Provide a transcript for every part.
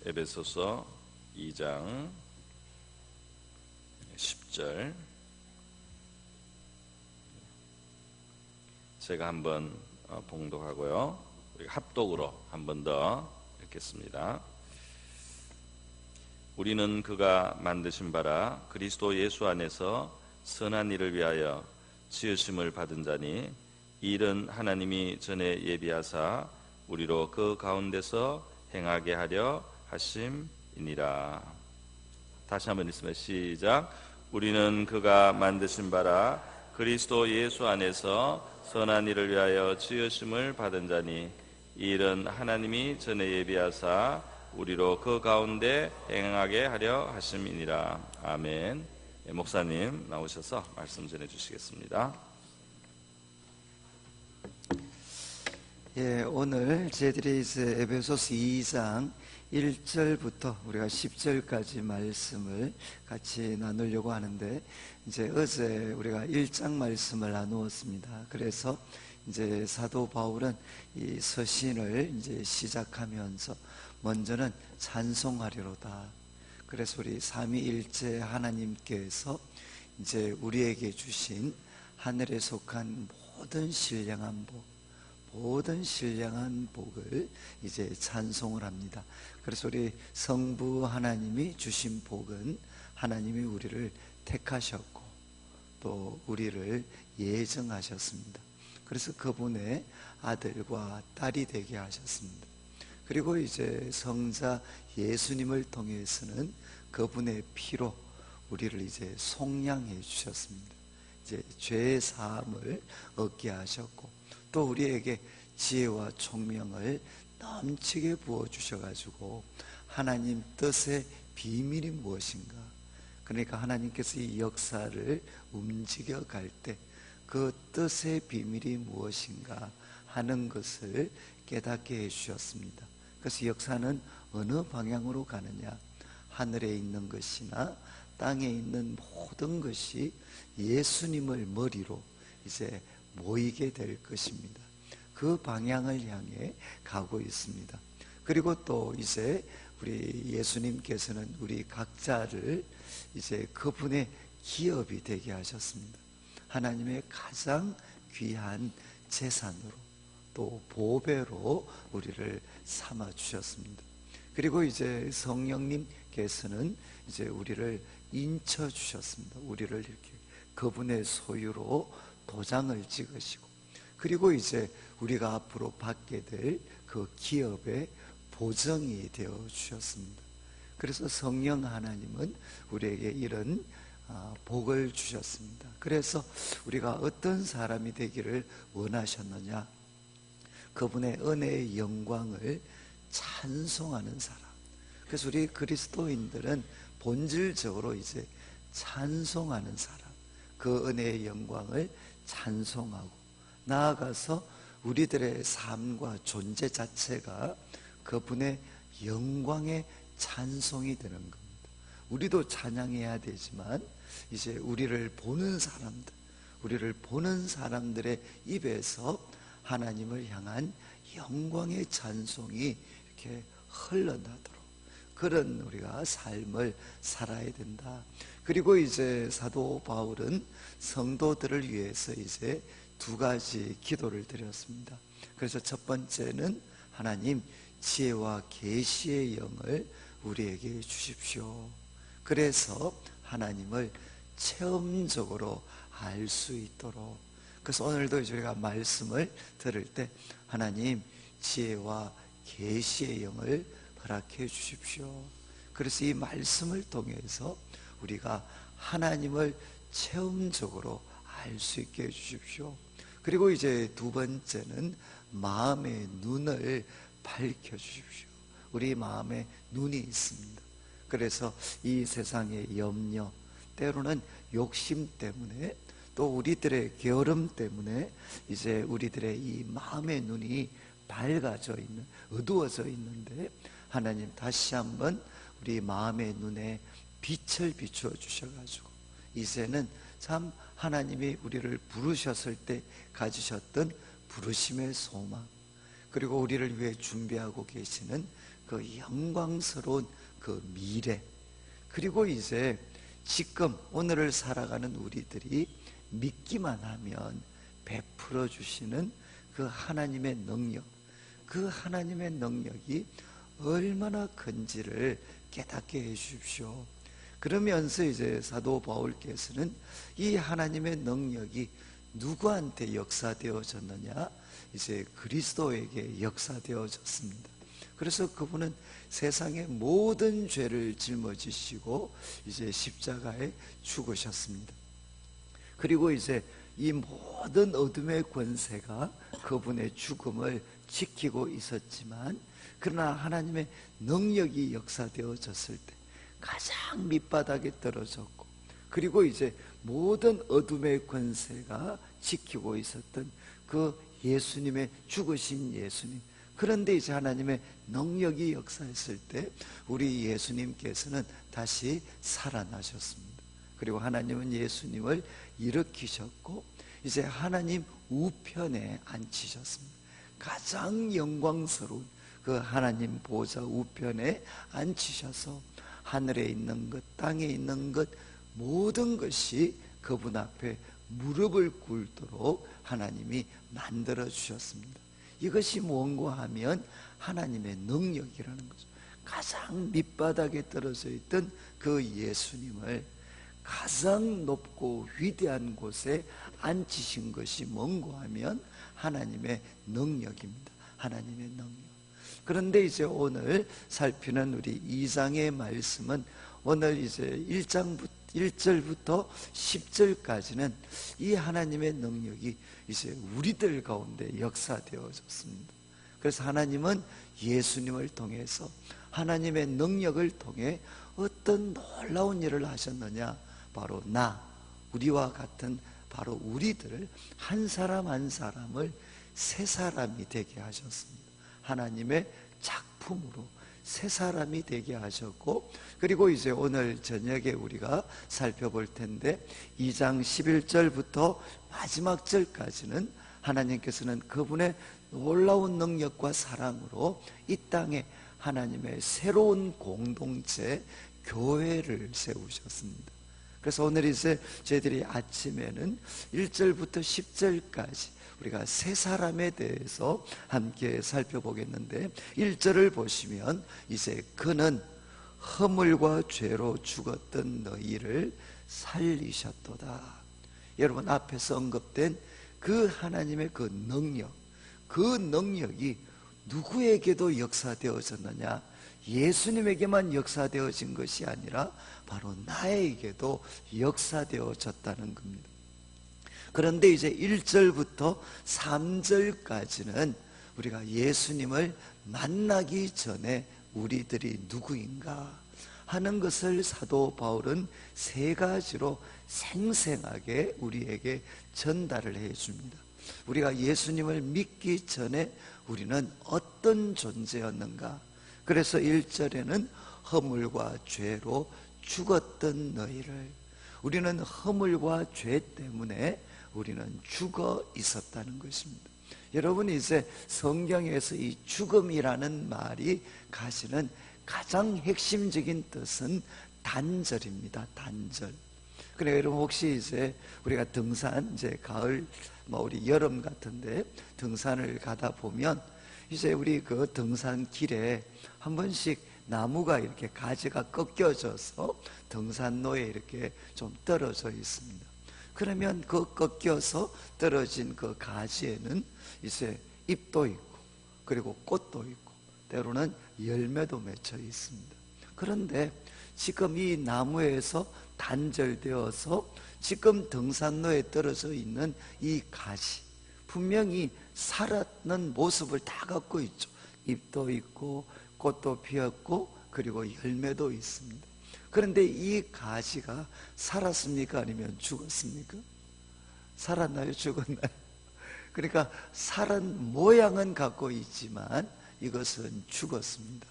에베소서 2장 10절 제가 한번 봉독하고요, 합독으로 한 번 더 읽겠습니다. 우리는 그가 만드신 바라 그리스도 예수 안에서 선한 일을 위하여 지으심을 받은 자니, 이 일은 하나님이 전에 예비하사 우리로 그 가운데서 행하게 하려 하심이니라. 다시 한번 읽습니다. 시작. 우리는 그가 만드신 바라 그리스도 예수 안에서 선한 일을 위하여 지으심을 받은 자니, 이 일은 하나님이 전에 예비하사 우리로 그 가운데 행하게 하려 하심이니라. 아멘. 목사님 나오셔서 말씀 전해 주시겠습니다. 오늘 저희들이 이제 에베소서 2장 1절부터 우리가 10절까지 말씀을 같이 나누려고 하는데, 이제 어제 우리가 1장 말씀을 나누었습니다. 그래서 이제 사도 바울은 이 서신을 이제 시작하면서 먼저는 찬송하리로다. 그래서 우리 삼위일체 하나님께서 이제 우리에게 주신 하늘에 속한 모든 신령한 복을 이제 찬송을 합니다. 그래서 우리 성부 하나님이 주신 복은 하나님이 우리를 택하셨고 또 우리를 예정하셨습니다. 그래서 그분의 아들과 딸이 되게 하셨습니다. 그리고 이제 성자 예수님을 통해서는 그분의 피로 우리를 이제 속량해 주셨습니다. 이제 죄의 사함을 얻게 하셨고, 또 우리에게 지혜와 총명을 넘치게 부어주셔가지고 하나님 뜻의 비밀이 무엇인가, 그러니까 하나님께서 이 역사를 움직여갈 때 그 뜻의 비밀이 무엇인가 하는 것을 깨닫게 해주셨습니다. 그래서 역사는 어느 방향으로 가느냐, 하늘에 있는 것이나 땅에 있는 모든 것이 예수님을 머리로 이제 모이게 될 것입니다. 그 방향을 향해 가고 있습니다. 그리고 또 이제 우리 예수님께서는 우리 각자를 이제 그분의 기업이 되게 하셨습니다. 하나님의 가장 귀한 재산으로 또 보배로 우리를 삼아 주셨습니다. 그리고 이제 성령님께서는 이제 우리를 인쳐 주셨습니다. 우리를 이렇게 그분의 소유로 도장을 찍으시고, 그리고 이제 우리가 앞으로 받게 될 그 기업의 보증이 되어 주셨습니다. 그래서 성령 하나님은 우리에게 이런 복을 주셨습니다. 그래서 우리가 어떤 사람이 되기를 원하셨느냐, 그분의 은혜의 영광을 찬송하는 사람. 그래서 우리 그리스도인들은 본질적으로 이제 찬송하는 사람, 그 은혜의 영광을 찬송하고, 나아가서 우리들의 삶과 존재 자체가 그분의 영광의 찬송이 되는 겁니다. 우리도 찬양해야 되지만 이제 우리를 보는 사람들의 입에서 하나님을 향한 영광의 찬송이 이렇게 흘러나도록 그런 우리가 삶을 살아야 된다. 그리고 이제 사도 바울은 성도들을 위해서 이제 두 가지 기도를 드렸습니다. 그래서 첫 번째는 하나님 지혜와 계시의 영을 우리에게 주십시오. 그래서 하나님을 체험적으로 알 수 있도록. 그래서 오늘도 저희가 말씀을 들을 때 하나님 지혜와 계시의 영을 허락해 주십시오. 그래서 이 말씀을 통해서 우리가 하나님을 체험적으로 알 수 있게 해 주십시오. 그리고 이제 두 번째는 마음의 눈을 밝혀 주십시오. 우리 마음에 눈이 있습니다. 그래서 이 세상의 염려, 때로는 욕심 때문에 또 우리들의 게으름 때문에 이제 우리들의 이 마음의 눈이 밝아져 있는, 어두워져 있는데, 하나님 다시 한번 우리 마음의 눈에 빛을 비추어 주셔가지고 이제는 참 하나님이 우리를 부르셨을 때 가지셨던 부르심의 소망, 그리고 우리를 위해 준비하고 계시는 그 영광스러운 그 미래, 그리고 이제 지금 오늘을 살아가는 우리들이 믿기만 하면 베풀어 주시는 그 하나님의 능력, 그 하나님의 능력이 얼마나 큰지를 깨닫게 해 주십시오. 그러면서 이제 사도 바울께서는 이 하나님의 능력이 누구한테 역사되어졌느냐? 이제 그리스도에게 역사되어졌습니다. 그래서 그분은 세상의 모든 죄를 짊어지시고 이제 십자가에 죽으셨습니다. 그리고 이제 이 모든 어둠의 권세가 그분의 죽음을 지키고 있었지만, 그러나 하나님의 능력이 역사되어졌을 때 가장 밑바닥에 떨어졌고, 그리고 이제 모든 어둠의 권세가 지키고 있었던 그 예수님의 죽으신 예수님, 그런데 이제 하나님의 능력이 역사했을 때 우리 예수님께서는 다시 살아나셨습니다. 그리고 하나님은 예수님을 일으키셨고 이제 하나님 우편에 앉히셨습니다. 가장 영광스러운 그 하나님 보좌 우편에 앉히셔서 하늘에 있는 것, 땅에 있는 것, 모든 것이 그분 앞에 무릎을 꿇도록 하나님이 만들어 주셨습니다. 이것이 뭔가 하면 하나님의 능력이라는 거죠. 가장 밑바닥에 떨어져 있던 그 예수님을 가장 높고 위대한 곳에 앉히신 것이 뭔가 하면 하나님의 능력입니다. 하나님의 능력. 그런데 이제 오늘 살피는 우리 2장의 말씀은 오늘 이제 1절부터 10절까지는 이 하나님의 능력이 이제 우리들 가운데 역사되어졌습니다. 그래서 하나님은 예수님을 통해서 하나님의 능력을 통해 어떤 놀라운 일을 하셨느냐? 바로 우리와 같은 바로 우리들을 한 사람 한 사람을 새 사람이 되게 하셨습니다. 하나님의 작품으로 새 사람이 되게 하셨고, 그리고 이제 오늘 저녁에 우리가 살펴볼 텐데 2장 11절부터 마지막 절까지는 하나님께서는 그분의 놀라운 능력과 사랑으로 이 땅에 하나님의 새로운 공동체 교회를 세우셨습니다. 그래서 오늘 이제 저희들이 아침에는 1절부터 10절까지 우리가 새 사람에 대해서 함께 살펴보겠는데, 1절을 보시면 이제 그는 허물과 죄로 죽었던 너희를 살리셨도다. 여러분, 앞에서 언급된 그 하나님의 그 능력, 그 능력이 누구에게도 역사되어졌느냐? 예수님에게만 역사되어진 것이 아니라 바로 나에게도 역사되어졌다는 겁니다. 그런데 이제 1절부터 3절까지는 우리가 예수님을 만나기 전에 우리들이 누구인가 하는 것을 사도 바울은 세 가지로 생생하게 우리에게 전달을 해 줍니다. 우리가 예수님을 믿기 전에 우리는 어떤 존재였는가? 그래서 1절에는 허물과 죄로 죽었던 너희를, 우리는 허물과 죄 때문에 우리는 죽어 있었다는 것입니다. 여러분, 이제 성경에서 이 죽음이라는 말이 가지는 가장 핵심적인 뜻은 단절입니다. 단절. 그래, 여러분 혹시 이제 우리가 등산, 이제 가을, 우리 여름 같은데 등산을 가다 보면 이제 우리 그 등산길에 한 번씩 나무가 이렇게 가지가 꺾여져서 등산로에 이렇게 좀 떨어져 있습니다. 그러면 그 꺾여서 떨어진 그 가지에는 이제 잎도 있고 그리고 꽃도 있고 때로는 열매도 맺혀 있습니다. 그런데 지금 이 나무에서 단절되어서 지금 등산로에 떨어져 있는 이 가지, 분명히 살았는 모습을 다 갖고 있죠. 잎도 있고 꽃도 피었고 그리고 열매도 있습니다. 그런데 이 가지가 살았습니까? 아니면 죽었습니까? 살았나요? 죽었나요? 그러니까 살은 모양은 갖고 있지만 이것은 죽었습니다.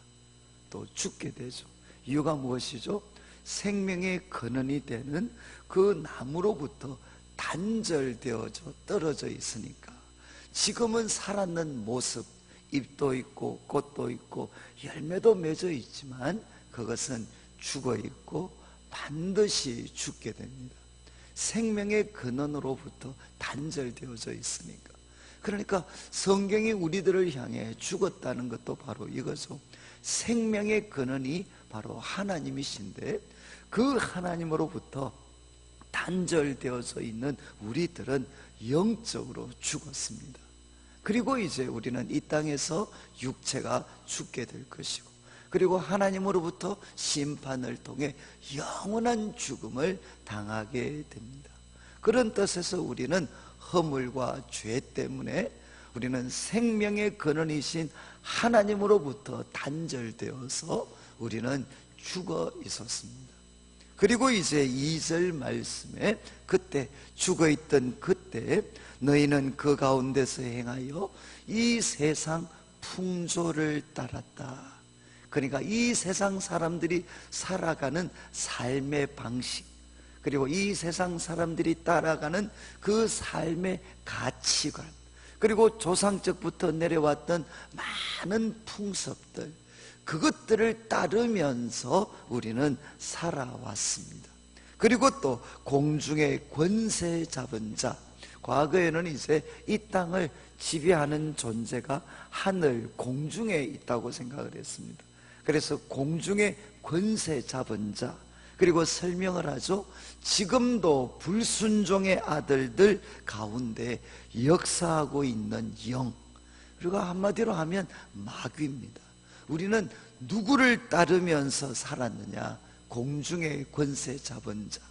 또 죽게 되죠. 이유가 무엇이죠? 생명의 근원이 되는 그 나무로부터 단절되어져 떨어져 있으니까 지금은 살았는 모습, 잎도 있고 꽃도 있고 열매도 맺어 있지만 그것은 죽어 있고 반드시 죽게 됩니다. 생명의 근원으로부터 단절되어져 있으니까. 그러니까 성경이 우리들을 향해 죽었다는 것도 바로 이거죠. 생명의 근원이 바로 하나님이신데 그 하나님으로부터 단절되어져 있는 우리들은 영적으로 죽었습니다. 그리고 이제 우리는 이 땅에서 육체가 죽게 될 것이고, 그리고 하나님으로부터 심판을 통해 영원한 죽음을 당하게 됩니다. 그런 뜻에서 우리는 허물과 죄 때문에 우리는 생명의 근원이신 하나님으로부터 단절되어서 우리는 죽어 있었습니다. 그리고 이제 2절 말씀에 그때 죽어있던 그때 너희는 그 가운데서 행하여 이 세상 풍조를 따랐다. 그러니까 이 세상 사람들이 살아가는 삶의 방식, 그리고 이 세상 사람들이 따라가는 그 삶의 가치관, 그리고 조상적부터 내려왔던 많은 풍습들, 그것들을 따르면서 우리는 살아왔습니다. 그리고 또 공중의 권세 잡은 자, 과거에는 이제 이 땅을 지배하는 존재가 하늘 공중에 있다고 생각을 했습니다. 그래서 공중의 권세 잡은 자, 그리고 설명을 하죠. 지금도 불순종의 아들들 가운데 역사하고 있는 영, 그리고 한마디로 하면 마귀입니다. 우리는 누구를 따르면서 살았느냐? 공중의 권세 잡은 자,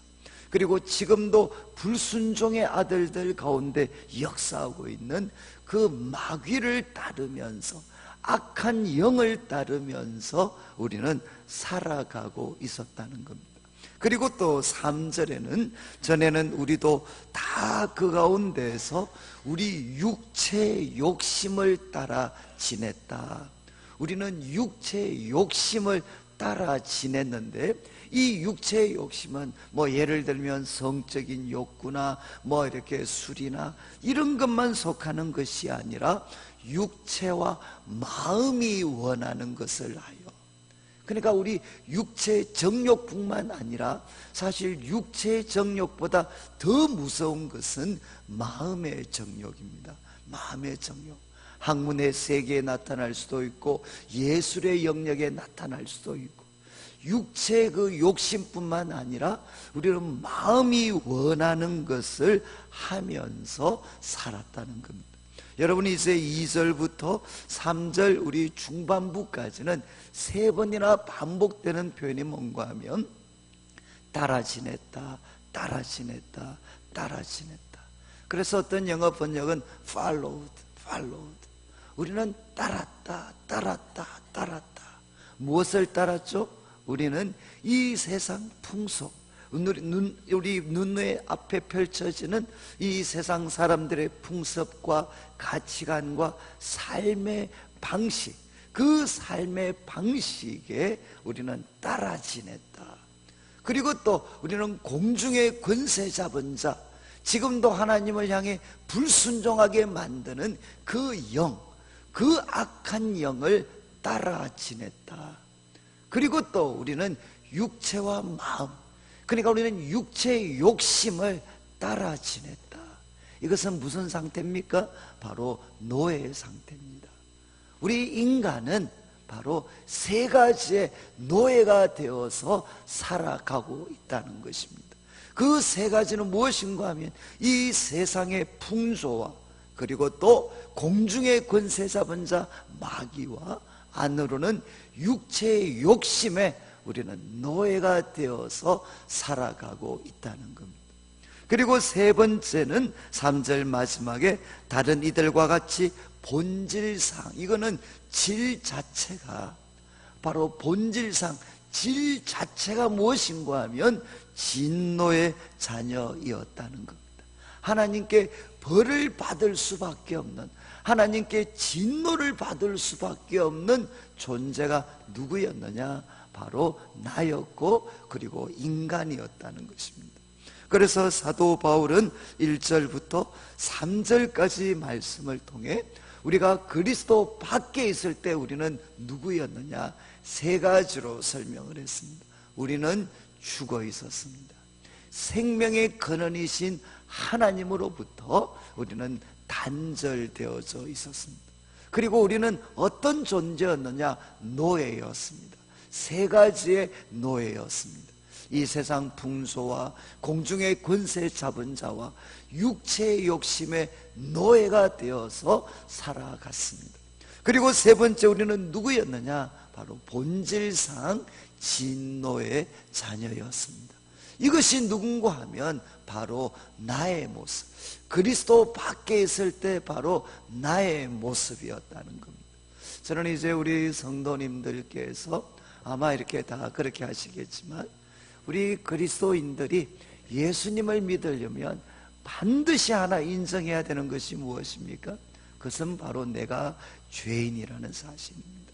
그리고 지금도 불순종의 아들들 가운데 역사하고 있는 그 마귀를 따르면서, 악한 영을 따르면서 우리는 살아가고 있었다는 겁니다. 그리고 또 3절에는 전에는 우리도 다 그 가운데서 우리 육체의 욕심을 따라 지냈다. 우리는 육체의 욕심을 따라 지냈는데, 이 육체의 욕심은 뭐 예를 들면 성적인 욕구나 뭐 이렇게 술이나 이런 것만 속하는 것이 아니라 육체와 마음이 원하는 것을 하여, 그러니까 우리 육체의 정욕뿐만 아니라 사실 육체의 정욕보다 더 무서운 것은 마음의 정욕입니다. 마음의 정욕. 학문의 세계에 나타날 수도 있고 예술의 영역에 나타날 수도 있고, 육체의 그 욕심뿐만 아니라 우리는 마음이 원하는 것을 하면서 살았다는 겁니다. 여러분이 이제 2절부터 3절 우리 중반부까지는 3번이나 반복되는 표현이 뭔가 하면 따라 지냈다, 따라 지냈다, 따라 지냈다. 그래서 어떤 영어 번역은 followed, followed. 우리는 따랐다, 따랐다, 따랐다. 무엇을 따랐죠? 우리는 이 세상 풍속, 우리 눈의 앞에 펼쳐지는 이 세상 사람들의 풍습과 가치관과 삶의 방식, 그 삶의 방식에 우리는 따라 지냈다. 그리고 또 우리는 공중의 권세 잡은 자, 지금도 하나님을 향해 불순종하게 만드는 그 영, 그 악한 영을 따라 지냈다. 그리고 또 우리는 육체와 마음, 그러니까 우리는 육체의 욕심을 따라 지냈다. 이것은 무슨 상태입니까? 바로 노예의 상태입니다. 우리 인간은 바로 3가지의 노예가 되어서 살아가고 있다는 것입니다. 그 3가지는 무엇인가 하면 이 세상의 풍조와, 그리고 또 공중의 권세 잡은 자 마귀와, 안으로는 육체의 욕심에 우리는 노예가 되어서 살아가고 있다는 겁니다. 그리고 3번째는 3절 마지막에 다른 이들과 같이 본질상, 이거는 질 자체가, 바로 본질상 질 자체가 무엇인가 하면 진노의 자녀이었다는 겁니다. 하나님께 벌을 받을 수밖에 없는, 하나님께 진노를 받을 수밖에 없는 존재가 누구였느냐? 바로 나였고, 그리고 인간이었다는 것입니다. 그래서 사도 바울은 1절부터 3절까지 말씀을 통해 우리가 그리스도 밖에 있을 때 우리는 누구였느냐? 세 가지로 설명을 했습니다. 우리는 죽어 있었습니다. 생명의 근원이신 하나님으로부터 우리는 단절되어져 있었습니다. 그리고 우리는 어떤 존재였느냐? 노예였습니다. 세 가지의 노예였습니다. 이 세상 풍소와 공중의 권세 잡은 자와 육체의 욕심의 노예가 되어서 살아갔습니다. 그리고 세 번째, 우리는 누구였느냐? 바로 본질상 진노의 자녀였습니다. 이것이 누군가 하면 바로 나의 모습, 그리스도 밖에 있을 때 바로 나의 모습이었다는 겁니다. 저는 이제 우리 성도님들께서 아마 이렇게 다 그렇게 하시겠지만, 우리 그리스도인들이 예수님을 믿으려면 반드시 하나 인정해야 되는 것이 무엇입니까? 그것은 바로 내가 죄인이라는 사실입니다.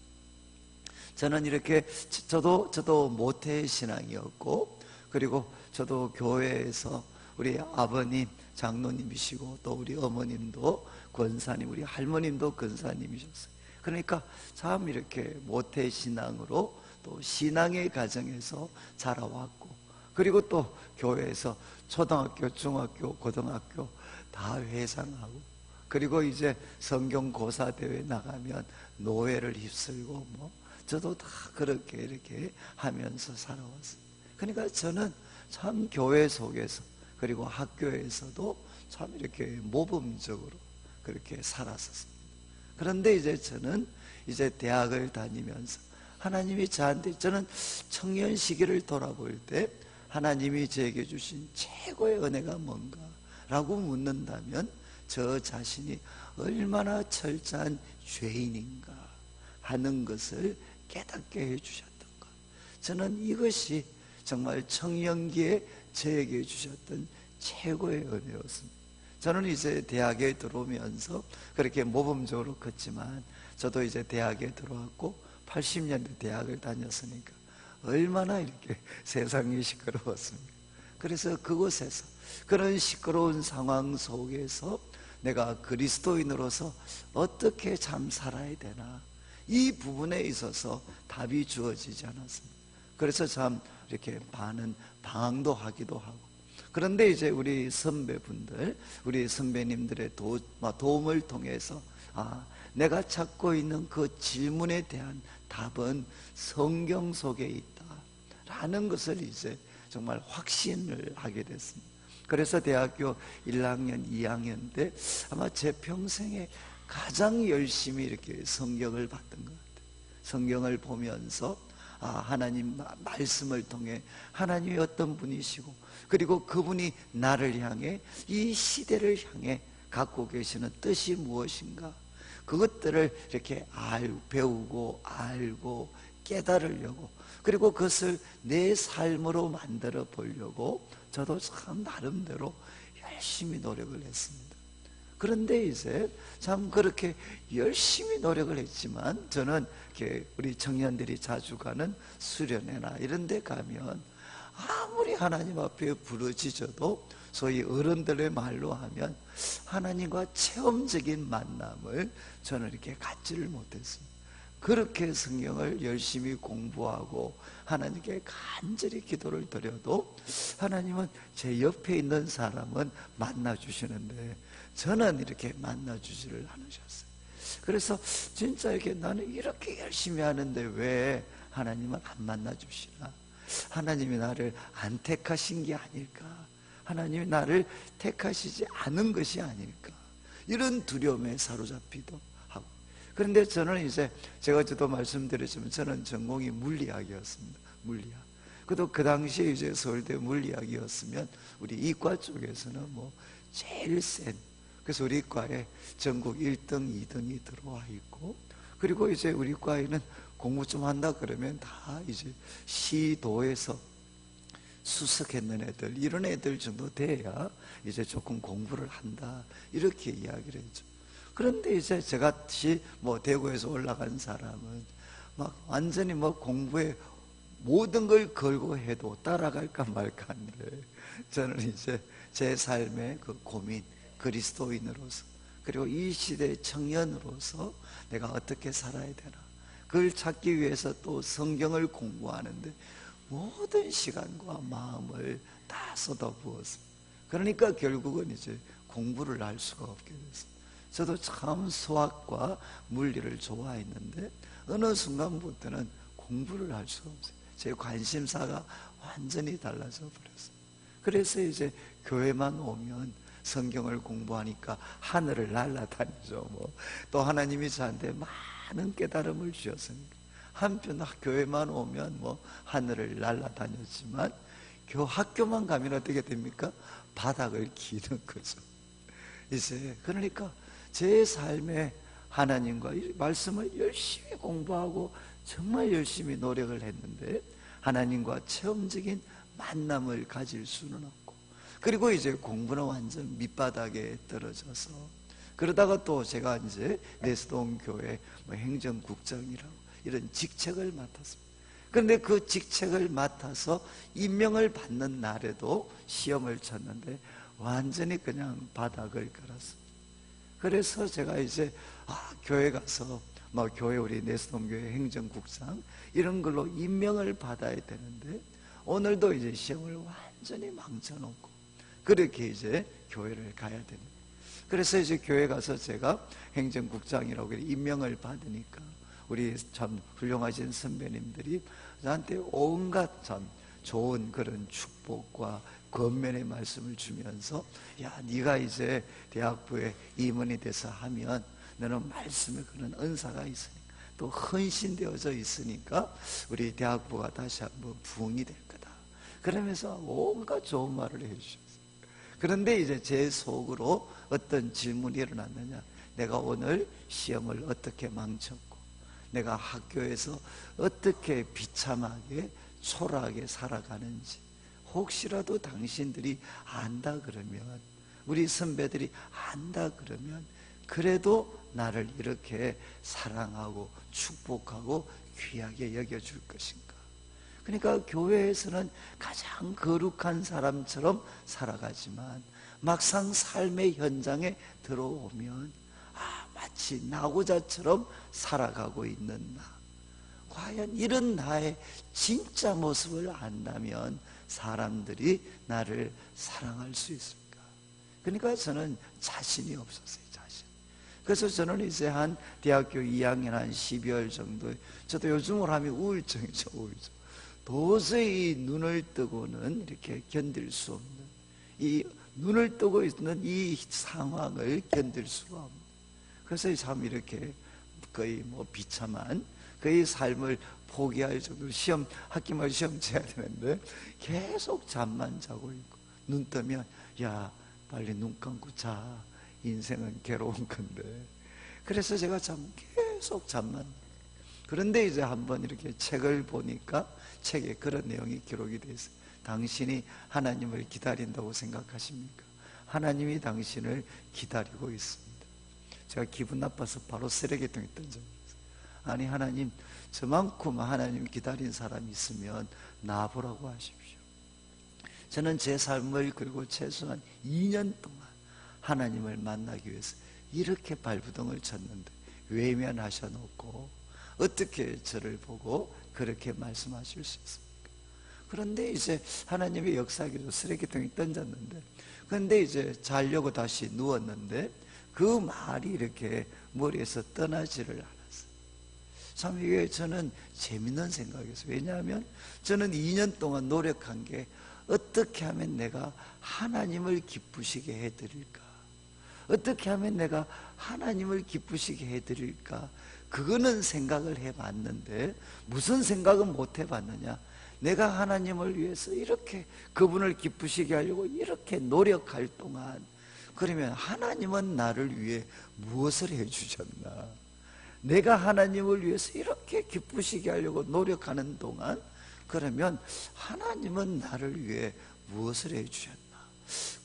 저는 이렇게 저도 모태 신앙이었고, 그리고 저도 교회에서 우리 아버님 장로님이시고 또 우리 어머님도 권사님, 우리 할머님도 권사님이셨어요. 그러니까 참 이렇게 모태 신앙으로 또 신앙의 가정에서 자라왔고, 그리고 또 교회에서 초등학교, 중학교, 고등학교 다 회장하고, 그리고 이제 성경 고사 대회 나가면 노예를 휩쓸고 저도 다 그렇게 이렇게 하면서 살아왔어요. 그러니까 저는 참 교회 속에서 그리고 학교에서도 참 이렇게 모범적으로 그렇게 살았었습니다. 그런데 이제 저는 이제 대학을 다니면서 하나님이 저한테, 저는 청년 시기를 돌아볼 때 하나님이 저에게 주신 최고의 은혜가 뭔가 라고 묻는다면 저 자신이 얼마나 철저한 죄인인가 하는 것을 깨닫게 해주셨던 것, 저는 이것이 정말 청년기에 저에게 주셨던 최고의 은혜였습니다. 저는 이제 대학에 들어오면서 그렇게 모범적으로 컸지만, 저도 이제 대학에 들어왔고 80년대 대학을 다녔으니까 얼마나 이렇게 세상이 시끄러웠습니까? 그래서 그곳에서, 그런 시끄러운 상황 속에서 내가 그리스도인으로서 어떻게 참 살아야 되나, 이 부분에 있어서 답이 주어지지 않았습니다. 그래서 참 이렇게 많은 방황도 하기도 하고, 그런데 이제 우리 선배분들, 우리 선배님들의 도움을 통해서 내가 찾고 있는 그 질문에 대한 답은 성경 속에 있다 라는 것을 이제 정말 확신을 하게 됐습니다. 그래서 대학교 1학년, 2학년 때 아마 제 평생에 가장 열심히 이렇게 성경을 봤던 것 같아요. 성경을 보면서 하나님 말씀을 통해 하나님이 어떤 분이시고, 그리고 그분이 나를 향해, 이 시대를 향해 갖고 계시는 뜻이 무엇인가, 그것들을 이렇게 배우고 알고 깨달으려고, 그리고 그것을 내 삶으로 만들어 보려고 저도 참 나름대로 열심히 노력을 했습니다. 그런데 이제 참 그렇게 열심히 노력을 했지만, 저는 이렇게 우리 청년들이 자주 가는 수련회나 이런 데 가면 아무리 하나님 앞에 부르짖어도 소위 어른들의 말로 하면 하나님과 체험적인 만남을 저는 이렇게 갖지를 못했습니다. 그렇게 성경을 열심히 공부하고 하나님께 간절히 기도를 드려도 하나님은 제 옆에 있는 사람은 만나주시는데 저는 이렇게 만나주지를 않으셨어요. 그래서 진짜 이렇게 나는 이렇게 열심히 하는데 왜 하나님은 안 만나주시나? 하나님이 나를 안 택하신 게 아닐까? 하나님이 나를 택하시지 않은 것이 아닐까? 이런 두려움에 사로잡히도 하고. 그런데 저는 이제 제가 저도 말씀드렸지만 저는 전공이 물리학이었습니다. 물리학. 그래도 그 당시에 이제 서울대 물리학이었으면 우리 이과 쪽에서는 제일 센, 그래서 우리 과에 전국 1등, 2등이 들어와 있고, 그리고 이제 우리 과에는 공부 좀 한다 그러면 다 이제 시도에서 수석했는 애들, 이런 애들 정도 돼야 이제 조금 공부를 한다, 이렇게 이야기를 했죠. 그런데 이제 저같이 대구에서 올라간 사람은 막 완전히 공부에 모든 걸 걸고 해도 따라갈까 말까 하는데, 저는 이제 제 삶의 그 고민, 그리스도인으로서, 그리고 이 시대의 청년으로서 내가 어떻게 살아야 되나, 그걸 찾기 위해서 또 성경을 공부하는데 모든 시간과 마음을 다 쏟아부었습니다. 그러니까 결국은 이제 공부를 할 수가 없게 됐습니다. 저도 참 수학과 물리를 좋아했는데 어느 순간부터는 공부를 할 수가 없어요. 제 관심사가 완전히 달라져 버렸어요. 그래서 이제 교회만 오면 성경을 공부하니까 하늘을 날아다니죠. 또 하나님이 저한테 많은 깨달음을 주셨으니까 한편 교회만 오면 하늘을 날아다녔지만 학교만 가면 어떻게 됩니까? 바닥을 기는 거죠. 이제 그러니까 제 삶에 하나님과 이 말씀을 열심히 공부하고 정말 열심히 노력을 했는데 하나님과 체험적인 만남을 가질 수는 없고, 그리고 이제 공부는 완전 밑바닥에 떨어져서, 그러다가 또 제가 이제 내수동 교회 행정국장이라고 이런 직책을 맡았습니다. 그런데 그 직책을 맡아서 임명을 받는 날에도 시험을 쳤는데 완전히 그냥 바닥을 깔았습니다. 그래서 제가 이제 교회 가서 교회 우리 내수동교회 행정국장 이런 걸로 임명을 받아야 되는데 오늘도 이제 시험을 완전히 망쳐놓고 그렇게 이제 교회를 가야 됩니다. 그래서 이제 교회 가서 제가 행정국장이라고 임명을 받으니까 우리 참 훌륭하신 선배님들이 저한테 온갖 참 좋은 그런 축복과 권면의 말씀을 주면서, 야, 네가 이제 대학부에 임원이 돼서 하면 너는 말씀에 그런 은사가 있으니까 또 헌신되어져 있으니까 우리 대학부가 다시 한번 부흥이 될 거다. 그러면서 온갖 좋은 말을 해주셨어요. 그런데 이제 제 속으로 어떤 질문이 일어났느냐, 내가 오늘 시험을 어떻게 망쳤고 내가 학교에서 어떻게 비참하게 초라하게 살아가는지 혹시라도 당신들이 안다 그러면, 우리 선배들이 안다 그러면 그래도 나를 이렇게 사랑하고 축복하고 귀하게 여겨줄 것인가. 그러니까 교회에서는 가장 거룩한 사람처럼 살아가지만 막상 삶의 현장에 들어오면 마치 나고자처럼 살아가고 있는 나, 과연 이런 나의 진짜 모습을 안다면 사람들이 나를 사랑할 수 있을까? 그러니까 저는 자신이 없었어요. 자신. 그래서 저는 이제 한 대학교 2학년 한 12월 정도에, 저도 요즘으로 하면 우울증이죠. 우울증. 도저히 눈을 뜨고는 이렇게 견딜 수 없는, 이 눈을 뜨고 있는 이 상황을 견딜 수가 없는, 그래서 참 이렇게 거의 비참한 그의 삶을 포기할 정도로 학기말 시험 쳐야 되는데 계속 잠만 자고 있고, 눈 뜨면 야 빨리 눈 감고 자, 인생은 괴로운 건데. 그래서 제가 계속 잠만. 그런데 이제 한번 이렇게 책을 보니까 책에 그런 내용이 기록이 되어 있어요. 당신이 하나님을 기다린다고 생각하십니까? 하나님이 당신을 기다리고 있습니다. 제가 기분 나빠서 바로 쓰레기통에 던졌어요. 아니 하나님, 저만큼 하나님 기다린 사람이 있으면 나보라고 하십시오. 저는 제 삶을 그리고 최소한 2년 동안 하나님을 만나기 위해서 이렇게 발부동을 쳤는데 외면하셔 놓고 어떻게 저를 보고 그렇게 말씀하실 수 있습니까? 그런데 이제 하나님의 역사기로 쓰레기통에 던졌는데, 그런데 이제 자려고 다시 누웠는데 그 말이 이렇게 머리에서 떠나지를 않았어요. 참 이게 저는 재밌는 생각이었어요. 왜냐하면 저는 2년 동안 노력한 게 어떻게 하면 내가 하나님을 기쁘시게 해드릴까, 어떻게 하면 내가 하나님을 기쁘시게 해드릴까, 그거는 생각을 해봤는데 무슨 생각은 못 해봤느냐, 내가 하나님을 위해서 이렇게 그분을 기쁘시게 하려고 이렇게 노력할 동안 그러면 하나님은 나를 위해 무엇을 해주셨나, 내가 하나님을 위해서 이렇게 기쁘시게 하려고 노력하는 동안 그러면 하나님은 나를 위해 무엇을 해주셨나,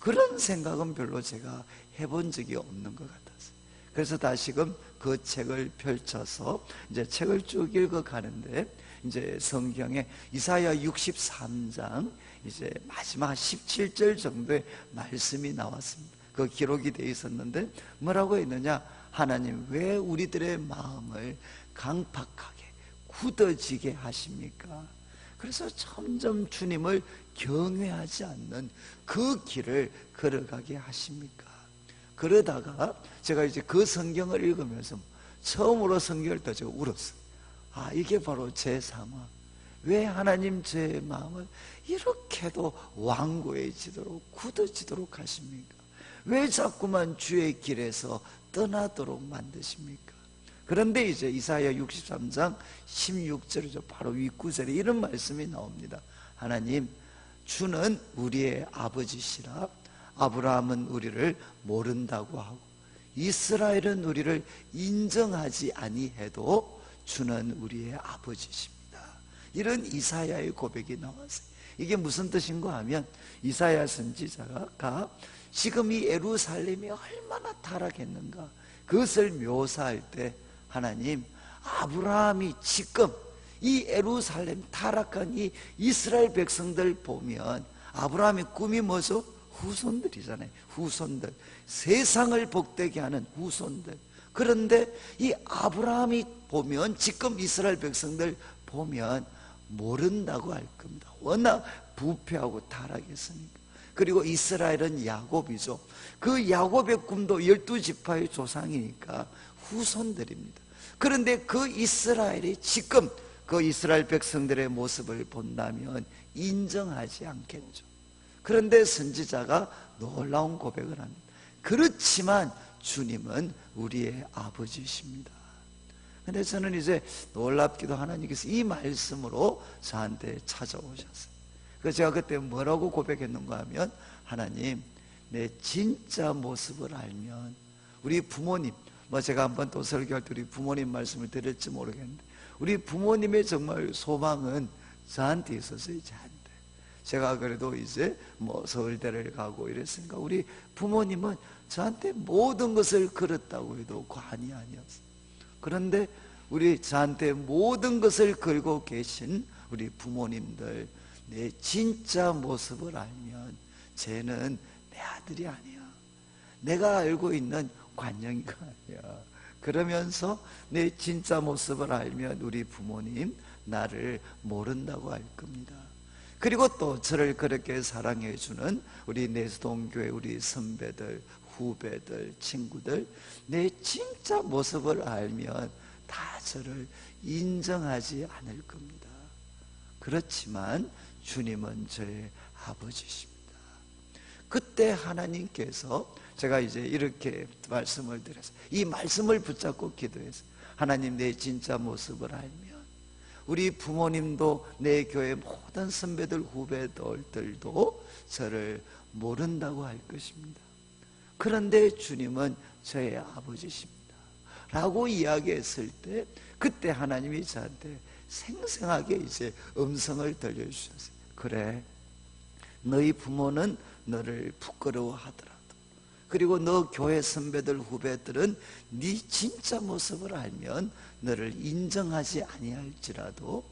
그런 생각은 별로 제가 해본 적이 없는 것 같았어요. 그래서 다시금 그 책을 펼쳐서 이제 책을 쭉 읽어가는데 이제 성경에 이사야 63장 이제 마지막 17절 정도의 말씀이 나왔습니다. 그 기록이 되어 있었는데 뭐라고 했느냐? 하나님 왜 우리들의 마음을 강팍하게 굳어지게 하십니까? 그래서 점점 주님을 경외하지 않는 그 길을 걸어가게 하십니까? 그러다가 제가 이제 그 성경을 읽으면서 처음으로 성경을 또 제가 울었어요. 아, 이게 바로 제 상황. 왜 하나님 제 마음을 이렇게도 완고해지도록 굳어지도록 하십니까? 왜 자꾸만 주의 길에서 떠나도록 만드십니까? 그런데 이제 이사야 63장 16절이죠. 바로 윗구절에 이런 말씀이 나옵니다. 하나님, 주는 우리의 아버지시라. 아브라함은 우리를 모른다고 하고 이스라엘은 우리를 인정하지 아니해도 주는 우리의 아버지십니다. 이런 이사야의 고백이 나왔어요. 이게 무슨 뜻인가 하면 이사야 선지자가 지금 이 예루살렘이 얼마나 타락했는가 그것을 묘사할 때 하나님, 아브라함이 지금 이 예루살렘 타락한 이 이스라엘 백성들 보면 아브라함의 꿈이 뭐죠? 후손들이잖아요. 후손들, 세상을 복되게 하는 후손들. 그런데 이 아브라함이 보면 지금 이스라엘 백성들 보면 모른다고 할 겁니다. 워낙 부패하고 타락했으니까. 그리고 이스라엘은 야곱이죠. 그 야곱의 꿈도 12지파의 조상이니까 후손들입니다. 그런데 그 이스라엘이 지금 그 이스라엘 백성들의 모습을 본다면 인정하지 않겠죠. 그런데 선지자가 놀라운 고백을 합니다. 그렇지만 주님은 우리의 아버지십니다. 근데 저는 이제 놀랍기도 하나님께서 이 말씀으로 저한테 찾아오셨어요. 그래서 제가 그때 뭐라고 고백했는가 하면 하나님, 내 진짜 모습을 알면 우리 부모님, 제가 한번 또 설교할 때 우리 부모님 말씀을 드릴지 모르겠는데 우리 부모님의 정말 소망은 저한테 있었어요. 저한테. 제가 그래도 이제 서울대를 가고 이랬으니까 우리 부모님은 저한테 모든 것을 걸었다고 해도 과언이 아니었어요. 그런데 우리 저한테 모든 것을 걸고 계신 우리 부모님들, 내 진짜 모습을 알면 쟤는 내 아들이 아니야. 내가 알고 있는 관영이가 아니야. 그러면서 내 진짜 모습을 알면 우리 부모님 나를 모른다고 할 겁니다. 그리고 또 저를 그렇게 사랑해 주는 우리 내수동교회 우리 선배들, 후배들, 친구들, 내 진짜 모습을 알면 다 저를 인정하지 않을 겁니다. 그렇지만 주님은 저의 아버지십니다. 그때 하나님께서 제가 이제 이렇게 말씀을 드렸어요. 이 말씀을 붙잡고 기도했어요. 하나님, 내 진짜 모습을 알면 우리 부모님도 내 교회 모든 선배들 후배들도 저를 모른다고 할 것입니다. 그런데 주님은 저의 아버지십니다 라고 이야기했을 때 그때 하나님이 저한테 생생하게 이제 음성을 들려주셨어요. 그래, 너희 부모는 너를 부끄러워하더라도, 그리고 너 교회 선배들 후배들은 네 진짜 모습을 알면 너를 인정하지 아니할지라도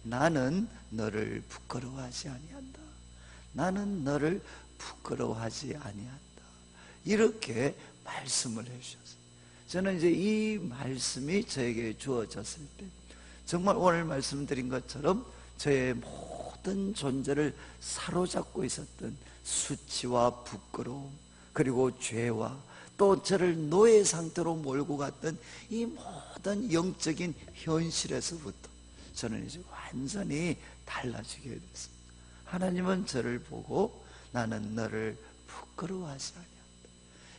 나는 너를 부끄러워하지 아니한다. 나는 너를 부끄러워하지 아니한다. 이렇게 말씀을 해주셨어요. 저는 이제 이 말씀이 저에게 주어졌을 때 정말 오늘 말씀드린 것처럼 저의 모든 존재를 사로잡고 있었던 수치와 부끄러움, 그리고 죄와 또 저를 노예 상태로 몰고 갔던 이 모든 영적인 현실에서부터 저는 이제 완전히 달라지게 됐습니다. 하나님은 저를 보고 나는 너를 부끄러워하지 아니한다.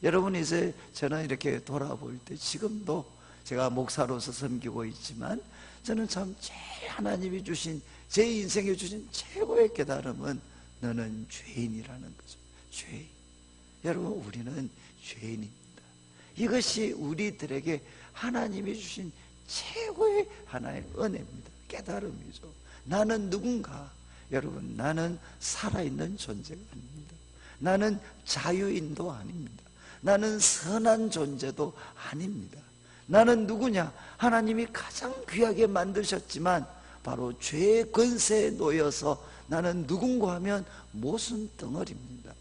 여러분, 이제 저는 이렇게 돌아볼 때 지금도 제가 목사로서 섬기고 있지만 저는 참 제일 하나님이 주신, 제 인생에 주신 최고의 깨달음은 너는 죄인이라는 거죠. 죄인. 여러분, 우리는 죄인입니다. 이것이 우리들에게 하나님이 주신 최고의 하나의 은혜입니다. 깨달음이죠. 나는 누군가? 여러분, 나는 살아있는 존재가 아닙니다. 나는 자유인도 아닙니다. 나는 선한 존재도 아닙니다. 나는 누구냐? 하나님이 가장 귀하게 만드셨지만 바로 죄의 권세에 놓여서 나는 누군가 하면 모순 덩어리입니다.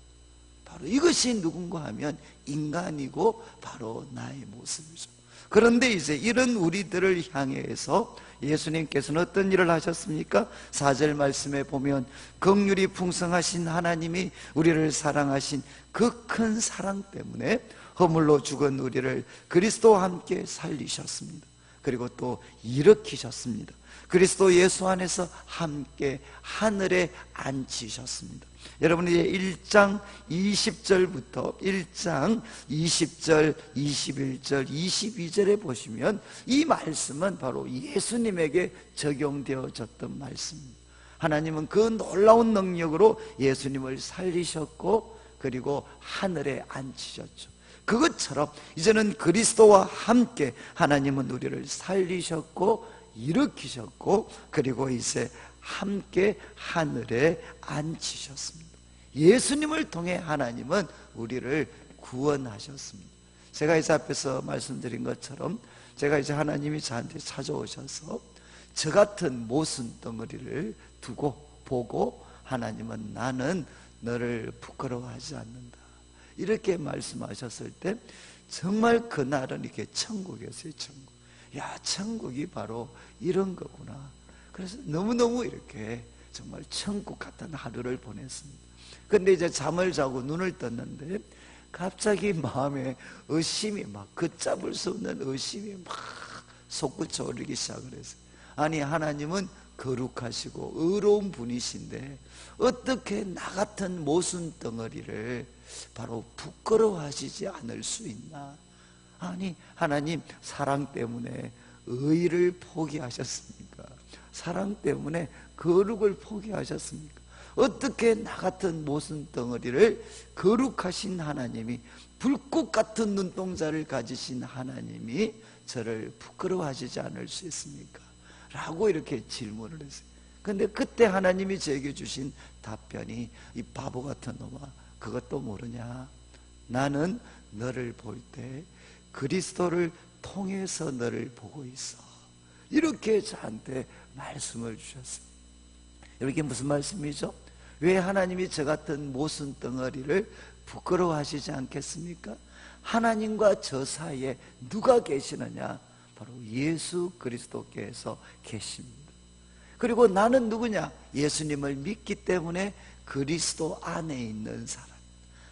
바로 이것이 누군가 하면 인간이고 바로 나의 모습이죠. 그런데 이제 이런 우리들을 향해서 예수님께서는 어떤 일을 하셨습니까? 4절 말씀에 보면 긍휼이 풍성하신 하나님이 우리를 사랑하신 그 큰 사랑 때문에 허물로 죽은 우리를 그리스도와 함께 살리셨습니다. 그리고 또 일으키셨습니다. 그리스도 예수 안에서 함께 하늘에 앉히셨습니다. 여러분 이제 1장 20절부터 1장 20절, 21절, 22절에 보시면 이 말씀은 바로 예수님에게 적용되어졌던 말씀입니다. 하나님은 그 놀라운 능력으로 예수님을 살리셨고 그리고 하늘에 앉히셨죠. 그것처럼 이제는 그리스도와 함께 하나님은 우리를 살리셨고 일으키셨고 그리고 이제 함께 하늘에 앉히셨습니다. 예수님을 통해 하나님은 우리를 구원하셨습니다. 제가 이제 앞에서 말씀드린 것처럼 제가 이제 하나님이 저한테 찾아오셔서 저 같은 모순 덩어리를 두고 보고 하나님은 나는 너를 부끄러워하지 않는다 이렇게 말씀하셨을 때 정말 그날은 이렇게 천국이었어요. 천국. 야, 천국이 바로 이런 거구나. 그래서 너무너무 이렇게 정말 천국 같은 하루를 보냈습니다. 근데 이제 잠을 자고 눈을 떴는데 갑자기 마음에 의심이 막 걷잡을 수 없는 의심이 막 솟구쳐 오르기 시작을 했어요. 아니 하나님은 거룩하시고 의로운 분이신데 어떻게 나 같은 모순 덩어리를 바로 부끄러워하시지 않을 수 있나? 아니 하나님 사랑 때문에 의를 포기하셨습니까? 사랑 때문에 거룩을 포기하셨습니까? 어떻게 나 같은 모순 덩어리를 거룩하신 하나님이 불꽃 같은 눈동자를 가지신 하나님이 저를 부끄러워하시지 않을 수 있습니까? 라고 이렇게 질문을 했어요. 근데 그때 하나님이 제게 주신 답변이 이 바보 같은 놈아 그것도 모르냐? 나는 너를 볼 때 그리스도를 통해서 너를 보고 있어. 이렇게 저한테 말씀을 주셨어요. 이게 무슨 말씀이죠? 왜 하나님이 저 같은 모순 덩어리를 부끄러워하시지 않겠습니까? 하나님과 저 사이에 누가 계시느냐? 바로 예수 그리스도께서 계십니다. 그리고 나는 누구냐? 예수님을 믿기 때문에 그리스도 안에 있는 사람.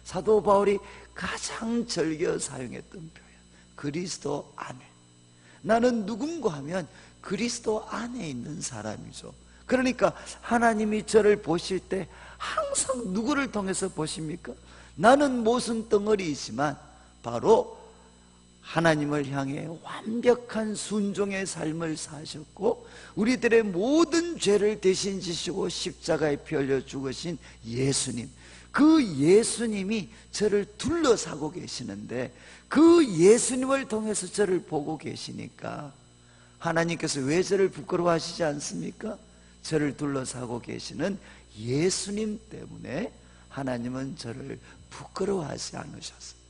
사도 바울이 가장 즐겨 사용했던 표현, 그리스도 안에. 나는 누군가 하면 그리스도 안에 있는 사람이죠. 그러니까 하나님이 저를 보실 때 항상 누구를 통해서 보십니까? 나는 모순 덩어리이지만 바로 하나님을 향해 완벽한 순종의 삶을 사셨고 우리들의 모든 죄를 대신 지시고 십자가에 피 흘려 죽으신 예수님, 그 예수님이 저를 둘러싸고 계시는데 그 예수님을 통해서 저를 보고 계시니까 하나님께서 왜 저를 부끄러워하시지 않습니까? 저를 둘러싸고 계시는 예수님 때문에 하나님은 저를 부끄러워하지 않으셨어요.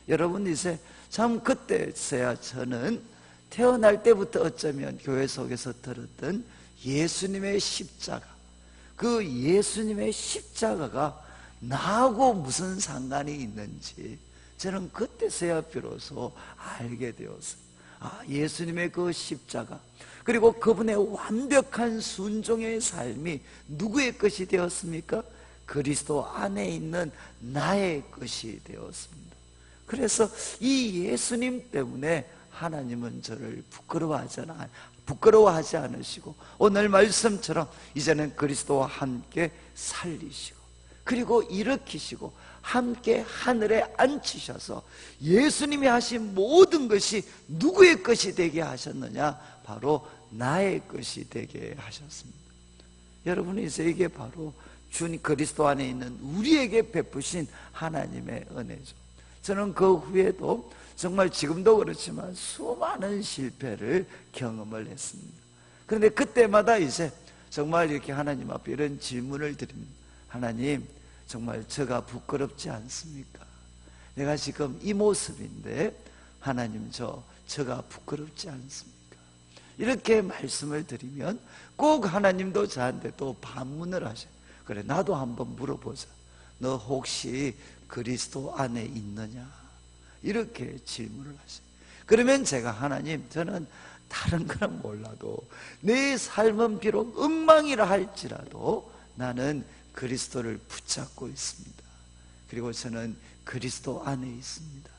여러분 이제 참 그때서야 저는 태어날 때부터 어쩌면 교회 속에서 들었던 예수님의 십자가, 그 예수님의 십자가가 나하고 무슨 상관이 있는지 저는 그때서야 비로소 알게 되었어요. 아, 예수님의 그 십자가 그리고 그분의 완벽한 순종의 삶이 누구의 것이 되었습니까? 그리스도 안에 있는 나의 것이 되었습니다. 그래서 이 예수님 때문에 하나님은 저를 부끄러워하지 않으시고 오늘 말씀처럼 이제는 그리스도와 함께 살리시고 그리고 일으키시고 함께 하늘에 앉히셔서 예수님이 하신 모든 것이 누구의 것이 되게 하셨느냐? 바로 나의 것이 되게 하셨습니다. 여러분이 이제 이게 바로 주님 그리스도 안에 있는 우리에게 베푸신 하나님의 은혜죠. 저는 그 후에도 정말 지금도 그렇지만 수많은 실패를 경험을 했습니다. 그런데 그때마다 이제 정말 이렇게 하나님 앞에 이런 질문을 드립니다. 하나님, 정말 저가 부끄럽지 않습니까? 내가 지금 이 모습인데 하나님 저가 부끄럽지 않습니까? 이렇게 말씀을 드리면 꼭 하나님도 저한테 또 반문을 하셔요. 그래 나도 한번 물어보자. 너 혹시 그리스도 안에 있느냐? 이렇게 질문을 하세요. 그러면 제가 하나님, 저는 다른 건 몰라도 내 삶은 비록 엉망이라 할지라도 나는 그리스도를 붙잡고 있습니다. 그리고 저는 그리스도 안에 있습니다.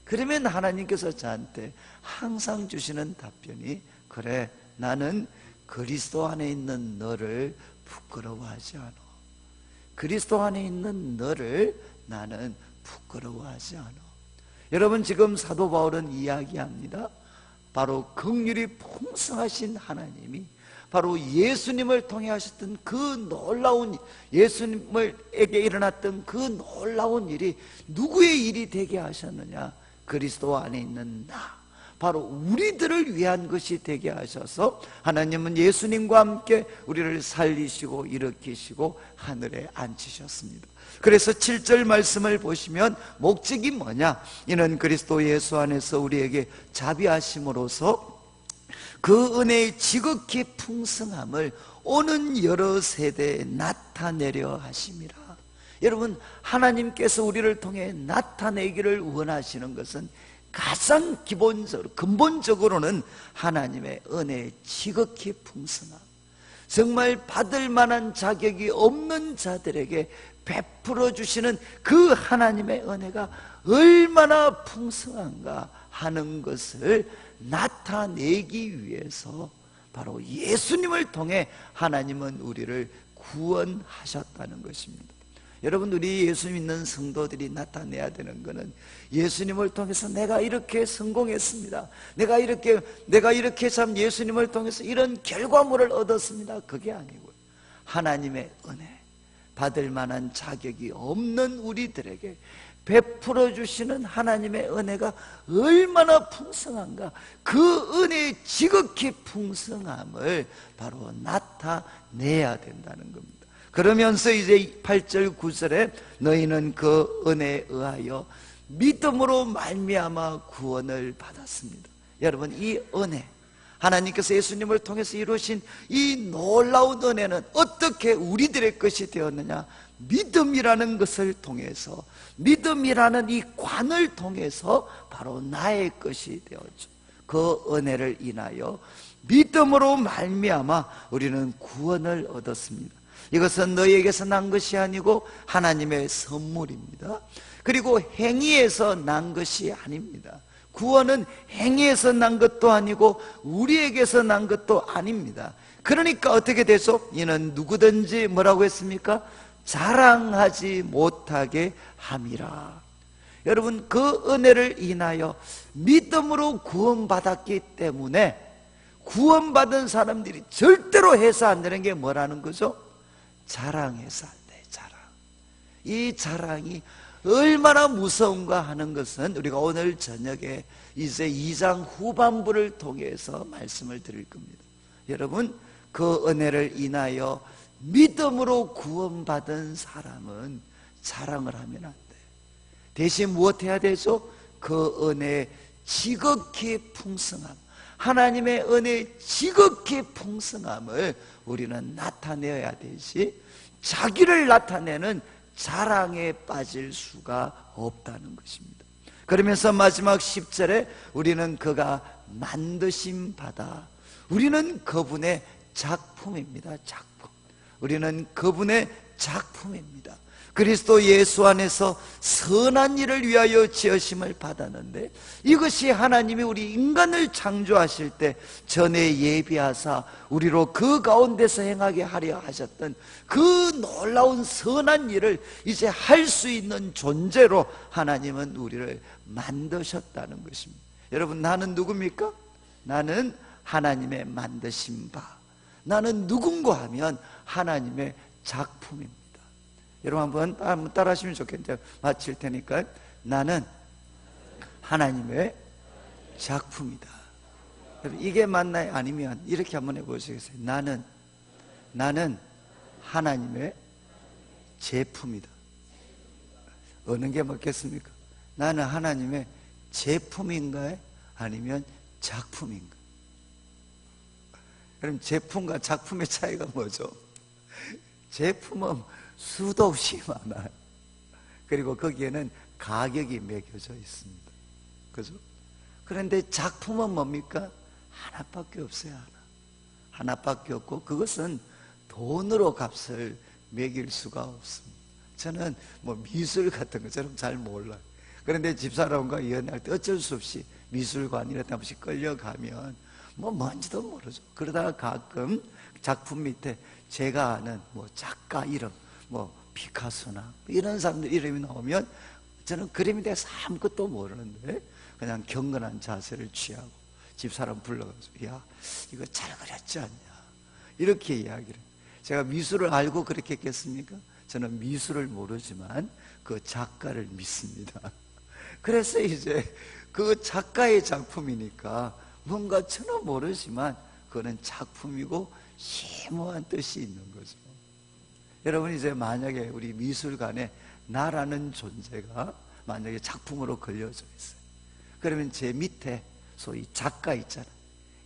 그러면 하나님께서 저한테 항상 주시는 답변이, 그래, 나는 그리스도 안에 있는 너를 부끄러워하지 않아. 그리스도 안에 있는 너를 나는 부끄러워하지 않아. 여러분, 지금 사도 바울은 이야기합니다. 바로 긍휼이 풍성하신 하나님이 바로 예수님을 통해 하셨던 그 놀라운, 예수님에게 일어났던 그 놀라운 일이 누구의 일이 되게 하셨느냐? 그리스도 안에 있는 나, 바로 우리들을 위한 것이 되게 하셔서 하나님은 예수님과 함께 우리를 살리시고 일으키시고 하늘에 앉히셨습니다. 그래서 7절 말씀을 보시면 목적이 뭐냐? 이는 그리스도 예수 안에서 우리에게 자비하심으로써 그 은혜의 지극히 풍성함을 오는 여러 세대에 나타내려 하심이라. 여러분, 하나님께서 우리를 통해 나타내기를 원하시는 것은 가장 기본적으로, 근본적으로는 하나님의 은혜의 지극히 풍성함, 정말 받을 만한 자격이 없는 자들에게 베풀어 주시는 그 하나님의 은혜가 얼마나 풍성한가 하는 것을 나타내기 위해서 바로 예수님을 통해 하나님은 우리를 구원하셨다는 것입니다. 여러분, 우리 예수 믿는 성도들이 나타내야 되는 것은 예수님을 통해서 내가 이렇게 성공했습니다, 내가 이렇게 참 예수님을 통해서 이런 결과물을 얻었습니다, 그게 아니고요, 하나님의 은혜, 받을 만한 자격이 없는 우리들에게 베풀어 주시는 하나님의 은혜가 얼마나 풍성한가, 그 은혜의 지극히 풍성함을 바로 나타내야 된다는 겁니다. 그러면서 이제 8절 9절에 너희는 그 은혜에 의하여 믿음으로 말미암아 구원을 받았습니다. 여러분, 이 은혜, 하나님께서 예수님을 통해서 이루신 이 놀라운 은혜는 어떻게 우리들의 것이 되었느냐? 믿음이라는 것을 통해서, 믿음이라는 이 관을 통해서 바로 나의 것이 되었죠. 그 은혜를 인하여 믿음으로 말미암아 우리는 구원을 얻었습니다. 이것은 너희에게서 난 것이 아니고 하나님의 선물입니다. 그리고 행위에서 난 것이 아닙니다. 구원은 행위에서 난 것도 아니고 우리에게서 난 것도 아닙니다. 그러니까 어떻게 되죠? 이는 누구든지 뭐라고 했습니까? 자랑하지 못하게 함이라. 여러분, 그 은혜를 인하여 믿음으로 구원받았기 때문에 구원받은 사람들이 절대로 해서 안 되는 게 뭐라는 거죠? 자랑해서 안 돼, 자랑. 이 자랑이 얼마나 무서운가 하는 것은 우리가 오늘 저녁에 이제 2장 후반부를 통해서 말씀을 드릴 겁니다. 여러분, 그 은혜를 인하여 믿음으로 구원받은 사람은 자랑을 하면 안 돼. 대신 무엇 해야 되죠? 그 은혜의 지극히 풍성함, 하나님의 은혜의 지극히 풍성함을 우리는 나타내어야 되지, 자기를 나타내는 자랑에 빠질 수가 없다는 것입니다. 그러면서 마지막 10절에 우리는 그가 만드신 바다, 우리는 그분의 작품입니다. 작품. 우리는 그분의 작품입니다. 그리스도 예수 안에서 선한 일을 위하여 지으심을 받았는데, 이것이 하나님이 우리 인간을 창조하실 때 전에 예비하사 우리로 그 가운데서 행하게 하려 하셨던 그 놀라운 선한 일을 이제 할 수 있는 존재로 하나님은 우리를 만드셨다는 것입니다. 여러분, 나는 누굽니까? 나는 하나님의 만드신 바, 나는 누군가 하면 하나님의 작품입니다. 여러분 한번 따라 하시면 좋겠는데, 마칠 테니까. 나는 하나님의 작품이다. 여러분, 이게 맞나요? 아니면 이렇게 한번 해보시겠어요? 나는 하나님의 제품이다. 어느 게 맞겠습니까? 나는 하나님의 제품인가요? 아니면 작품인가? 그럼 제품과 작품의 차이가 뭐죠? 제품은 수도 없이 많아요. 그리고 거기에는 가격이 매겨져 있습니다. 그죠? 그런데 작품은 뭡니까? 하나밖에 없어요. 하나밖에 없고 그것은 돈으로 값을 매길 수가 없습니다. 저는 뭐 미술 같은 것처럼 잘 몰라요. 그런데 집사람과 연애할 때 어쩔 수 없이 미술관 이런 데 한 번씩 끌려가면 뭐 뭔지도 모르죠. 그러다가 가끔 작품 밑에 제가 아는 뭐 작가 이름, 뭐 피카소나 이런 사람들 이름이 나오면 저는 그림에 대해서 아무것도 모르는데 그냥 경건한 자세를 취하고 집사람 불러가지고 야 이거 잘 그렸지 않냐 이렇게 이야기를 해요. 제가 미술을 알고 그렇게 했겠습니까? 저는 미술을 모르지만 그 작가를 믿습니다. 그래서 이제 그 작가의 작품이니까 뭔가 저는 모르지만 그거는 작품이고 심오한 뜻이 있는 거죠. 여러분 이제 만약에 우리 미술관에 나라는 존재가 만약에 작품으로 걸려져 있어요. 그러면 제 밑에 소위 작가 있잖아요.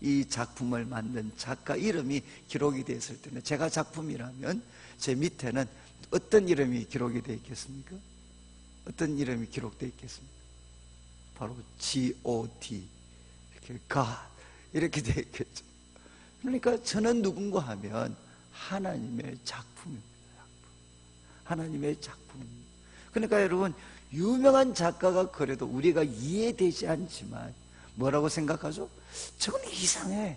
이 작품을 만든 작가 이름이 기록이 되어 있을 텐데 제가 작품이라면 제 밑에는 어떤 이름이 기록이 되어 있겠습니까? 어떤 이름이 기록되어 있겠습니까? 바로 G.O.D 이렇게 God 이렇게 되어 있겠죠. 그러니까 저는 누군가 하면 하나님의 작품입니다. 하나님의 작품입니다. 그러니까 여러분 유명한 작가가 그래도 우리가 이해되지 않지만 뭐라고 생각하죠? 저건 이상해.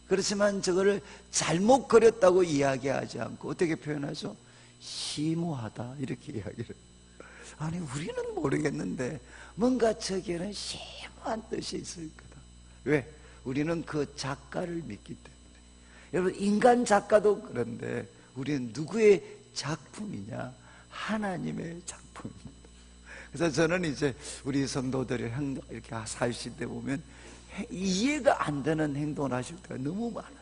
그렇지만 저거를 잘못 그렸다고 이야기하지 않고 어떻게 표현하죠? 심오하다 이렇게 이야기를 해요. 아니 우리는 모르겠는데 뭔가 저기에는 심오한 뜻이 있을 거다. 왜? 우리는 그 작가를 믿기 때문에. 여러분 인간 작가도 그런데 우리는 누구의 작품이냐? 하나님의 작품입니다. 그래서 저는 이제 우리 성도들의 행동 이렇게 사실 때 보면 이해가 안 되는 행동을 하실 때가 너무 많아요.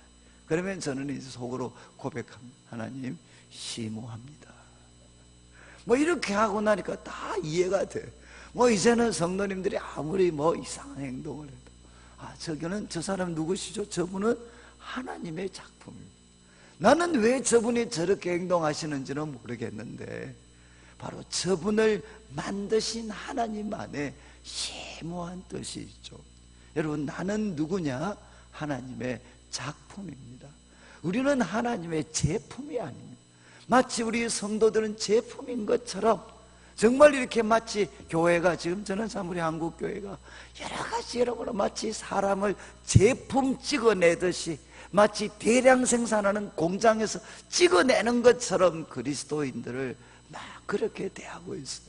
그러면 저는 이제 속으로 고백합니다. 하나님 심오합니다. 뭐 이렇게 하고 나니까 다 이해가 돼. 뭐 이제는 성도님들이 아무리 뭐 이상한 행동을 해도 저기는 저 사람 누구시죠? 저분은 하나님의 작품입니다. 나는 왜 저분이 저렇게 행동하시는지는 모르겠는데 바로 저분을 만드신 하나님 안에 심오한 뜻이 있죠. 여러분 나는 누구냐? 하나님의 작품입니다. 우리는 하나님의 제품이 아닙니다. 마치 우리 성도들은 제품인 것처럼 정말 이렇게 마치 교회가 지금 저는 참 우리 한국교회가 여러 가지 여러모로 마치 사람을 제품 찍어내듯이 마치 대량 생산하는 공장에서 찍어내는 것처럼 그리스도인들을 막 그렇게 대하고 있어요.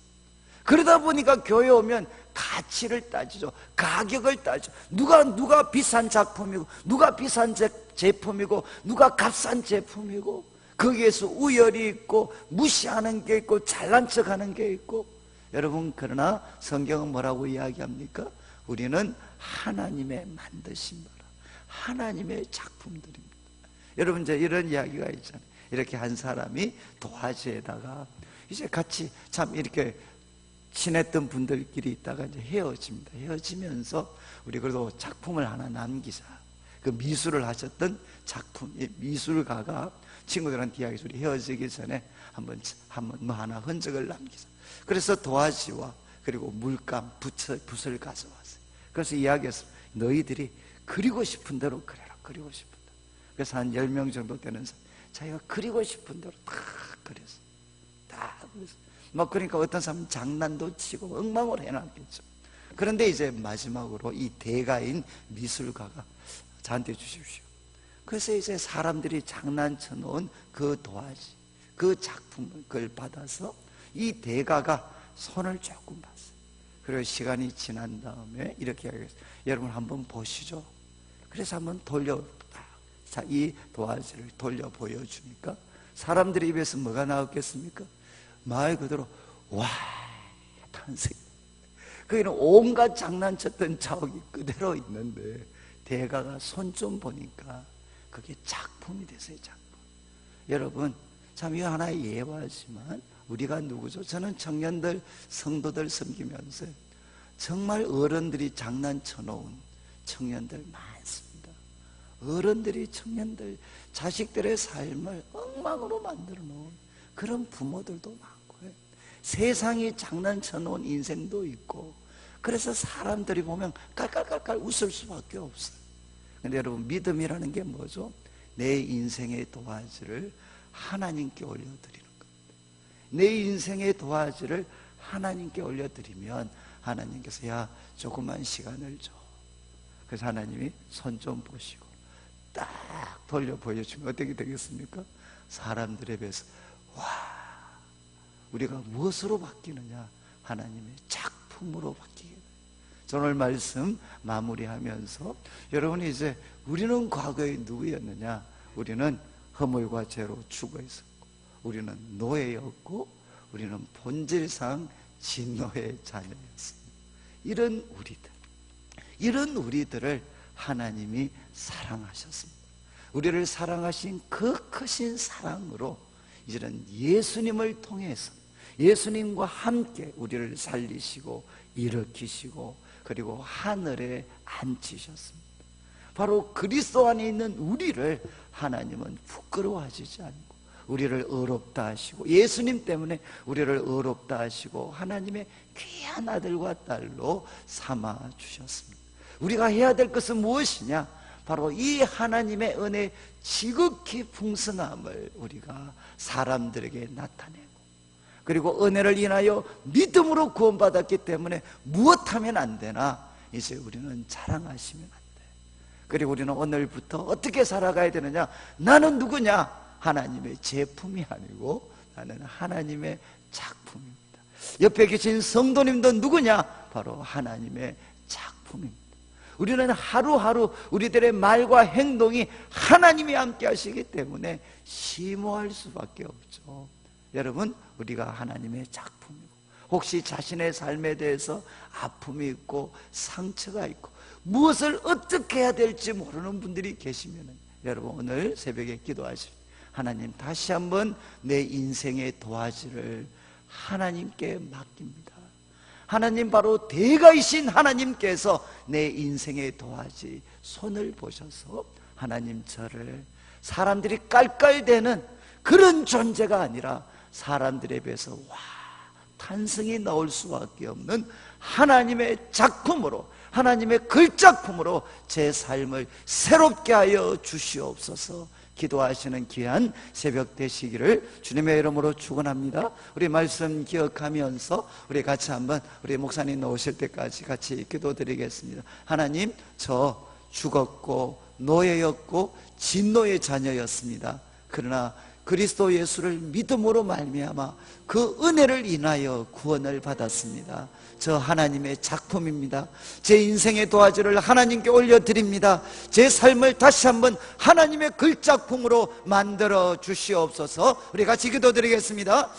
그러다 보니까 교회 오면 가치를 따지죠. 가격을 따지죠. 누가 비싼 작품이고 누가 비싼 제품이고 누가 값싼 제품이고 거기에서 우열이 있고 무시하는 게 있고 잘난 척하는 게 있고. 여러분 그러나 성경은 뭐라고 이야기합니까? 우리는 하나님의 만드신 바라 하나님의 작품들입니다. 여러분 이제 이런 이야기가 있잖아요. 이렇게 한 사람이 도화지에다가 이제 같이 참 이렇게 친했던 분들끼리 있다가 이제 헤어집니다. 헤어지면서 우리 그래도 작품을 하나 남기자. 그 미술을 하셨던 작품, 미술가가 친구들한테 이야기해서 우리 헤어지기 전에 한번 뭐 하나 흔적을 남기자. 그래서 도화지와 그리고 물감, 붓을 가져왔어요. 그래서 이야기했어요. 너희들이 그리고 싶은 대로 그려라. 그리고 싶은 대로. 그래서 한 10명 정도 되는 사람 자기가 그리고 싶은 대로 다 그렸어요. 다 그렸어요. 뭐 그러니까 어떤 사람은 장난도 치고 엉망으로 해놨겠죠. 그런데 이제 마지막으로 이 대가인 미술가가 저한테 주십시오. 그래서 이제 사람들이 장난쳐 놓은 그 도화지, 그 작품을 받아서 이 대가가 손을 조금 봤어요. 그리고 시간이 지난 다음에 이렇게 하겠어요. 여러분 한번 보시죠. 그래서 한번 자, 이 도화지를 돌려 보여주니까 사람들의 입에서 뭐가 나왔겠습니까? 말 그대로 와 탄생. 거기는 온갖 장난쳤던 자국이 그대로 있는데 대가가 손 좀 보니까 그게 작품이 됐어요. 작품. 여러분 참 이거 하나의 예화지만 우리가 누구죠? 저는 청년들 성도들 섬기면서 정말 어른들이 장난쳐 놓은 청년들 많습니다. 어른들이 청년들 자식들의 삶을 엉망으로 만들어 놓은 그런 부모들도 많고요. 세상이 장난쳐 놓은 인생도 있고, 그래서 사람들이 보면 깔깔깔깔 웃을 수밖에 없어요. 근데 여러분, 믿음이라는 게 뭐죠? 내 인생의 도화지를 하나님께 올려드리는 겁니다. 내 인생의 도화지를 하나님께 올려드리면 하나님께서 야, 조금만 시간을 줘. 그래서 하나님이 손 좀 보시고 딱 돌려 보여주면 어떻게 되겠습니까? 사람들에 비해서 와, 우리가 무엇으로 바뀌느냐? 하나님의 작품으로 바뀌게 돼요. 저는 오늘 말씀 마무리하면서 여러분이 이제 우리는 과거에 누구였느냐? 우리는 허물과 죄로 죽어 있었고, 우리는 노예였고, 우리는 본질상 진노의 자녀였습니다. 이런 우리들을 하나님이 사랑하셨습니다. 우리를 사랑하신 그 크신 사랑으로 이제는 예수님을 통해서 예수님과 함께 우리를 살리시고 일으키시고 그리고 하늘에 앉히셨습니다. 바로 그리스도 안에 있는 우리를 하나님은 부끄러워하시지 않고 우리를 의롭다 하시고, 예수님 때문에 우리를 의롭다 하시고 하나님의 귀한 아들과 딸로 삼아 주셨습니다. 우리가 해야 될 것은 무엇이냐? 바로 이 하나님의 은혜 지극히 풍성함을 우리가 사람들에게 나타내고, 그리고 은혜를 인하여 믿음으로 구원받았기 때문에 무엇하면 안 되나? 이제 우리는 자랑하시면 안 돼. 그리고 우리는 오늘부터 어떻게 살아가야 되느냐? 나는 누구냐? 하나님의 제품이 아니고 나는 하나님의 작품입니다. 옆에 계신 성도님도 누구냐? 바로 하나님의 작품입니다. 우리는 하루하루 우리들의 말과 행동이 하나님이 함께 하시기 때문에 심오할 수밖에 없죠. 여러분, 우리가 하나님의 작품이고, 혹시 자신의 삶에 대해서 아픔이 있고 상처가 있고 무엇을 어떻게 해야 될지 모르는 분들이 계시면 여러분, 오늘 새벽에 기도하실 때 하나님, 다시 한번 내 인생의 도화지를 하나님께 맡깁니다. 하나님, 바로 대가이신 하나님께서 내 인생의 도화지 손을 보셔서 하나님, 저를 사람들이 깔깔대는 그런 존재가 아니라 사람들에 비해서 와, 탄성이 나올 수밖에 없는 하나님의 작품으로, 하나님의 글작품으로 제 삶을 새롭게 하여 주시옵소서. 기도하시는 귀한 새벽 되시기를 주님의 이름으로 축원합니다. 우리 말씀 기억하면서 우리 같이 한번, 우리 목사님 나오실 때까지 같이 기도드리겠습니다. 하나님, 저 죽었고 노예였고 진노의 자녀였습니다. 그러나 그리스도 예수를 믿음으로 말미암아 그 은혜를 인하여 구원을 받았습니다. 저 하나님의 작품입니다. 제 인생의 도화지를 하나님께 올려드립니다. 제 삶을 다시 한번 하나님의 글작품으로 만들어 주시옵소서. 우리 같이 기도드리겠습니다.